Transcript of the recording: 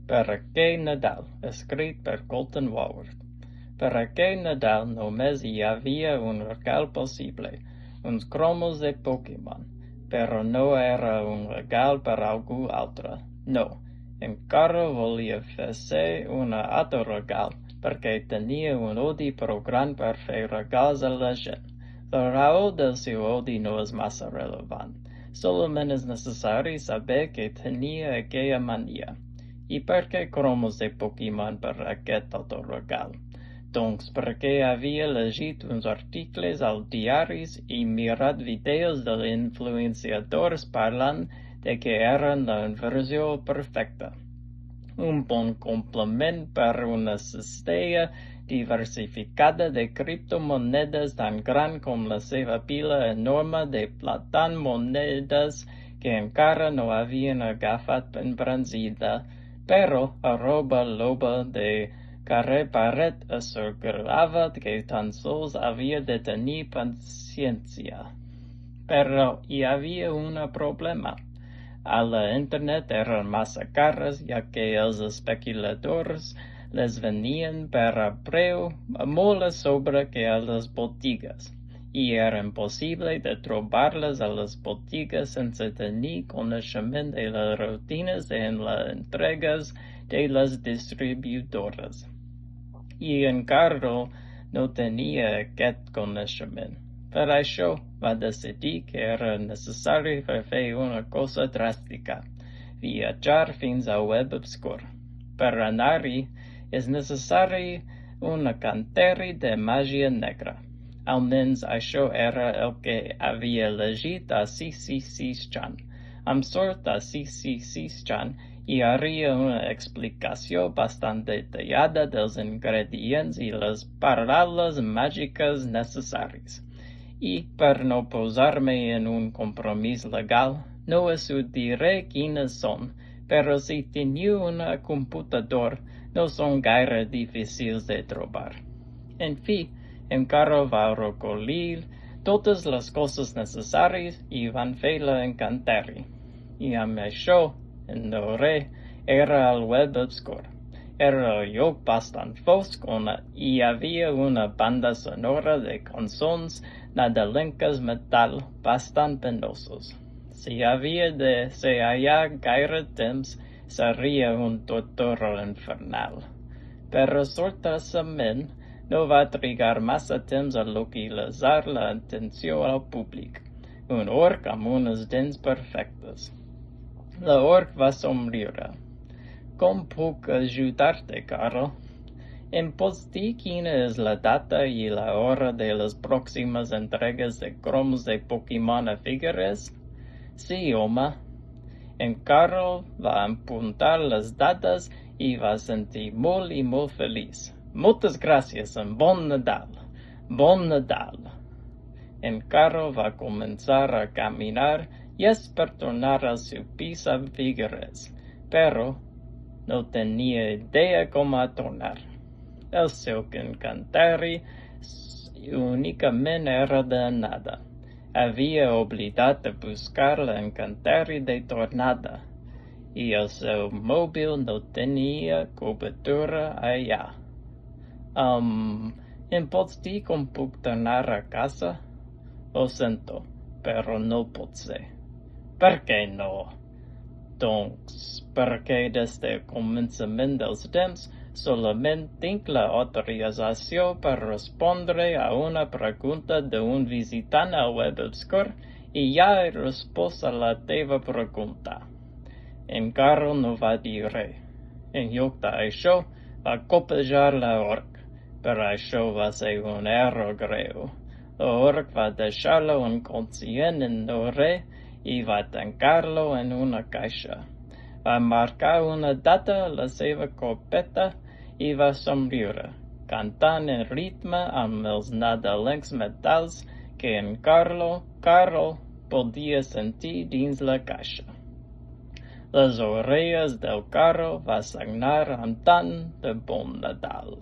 per aquell Nadal, escrit per Colton Walworth. Per aquell Nadal només hi havia un regal possible, uns cromos de Pokémon, però no era un regal per algú altre. No, encara volia fer un altre regal, perquè tenia un odi prou gran per fer regals a la gent. La raó del seu odi no és massa rellevant. Solament és necessari saber que tenia aquella mania. I per què cromos de Pokémon per aquest autoregal? Doncs perquè havia llegit uns articles als diaris i mirat videos dels influenciadors parlant de que eren la versió perfecta. Un bon complement per una cistella diversificada de criptomonedes tan gran com la seva pila enorme de monedes que encara no havien agafat embranzida, però @loba de carrer Paret assegurava que tan sols havia de tenir paciència. Però hi havia un problema. A la internet eren massa cares, ja que els especuladors les venien per a preu molt a sobre que a les botigues, i era impossible de trobar-les a les botigues sense tenir coneixement de les rutines en les entregues de les distribuïdores. I encara no tenia aquest coneixement. Per això va decidir que era necessari fer una cosa dràstica, viatjar fins al web obscur. Per anar-hi és necessari un canteri de màgia negra. Almenys això era el que havia llegit a 666chan. Amb sort a 666chan hi hauria una explicació bastant detallada dels ingredients i les paraules màgiques necessaris. I per no posar-me en un compromís legal, no us ho diré quines són, però si teniu un computador, no són gaire difícils de trobar. En fi, encara va recollir totes les coses necessàries i van fer l'encanteri. I amb això, en res, era el web obscur. Era el lloc bastant fosc on hi havia una banda sonora de cançons nadalenques metal bastant penosos. Si havia de ser allà gaire temps, seria un tortura infernal. Però sortosament no va trigar massa temps a localitzar l'atenció al públic. Un orc amb unes dents perfectes. L'orc va somriure. Com puc ajudar-te, Carl? Em pots dir quina és la data i la hora de les pròximes entregues de cromos de Pokémon a Figueres? Sí, home. En Carl va apuntar les dates i va sentir molt i molt feliç. Moltes gràcies, en bon Nadal. Bon Nadal. En Carl va començar a caminar llest per tornar al seu pis a Figueres, però no tenia idea com a tornar. El seu encanteri únicament era de nada. Havia oblidat de buscar l'encanteri de tornada, i el seu mòbil no tenia cobertura allà. Em pots dir com puc tornar a casa? Ho sento, però no pot ser. Per què no? Doncs perquè des del començament dels temps solament tinc l'autorització per respondre a una pregunta d'un visitant al web obscur i ja he respost a la teva pregunta. Encara no va dir res. En lloc d'això, va copejar l'orc, però això va ser un error greu. L'orc va deixar-lo inconscient en no res i va tancar-lo en una caixa. Va marcar una data a la seva copeta i va somriure, cantant en ritme amb els nadalencs metals que en Carl podia sentir dins la caixa. Les orelles del Carl va sagnar amb tant de bon Nadal.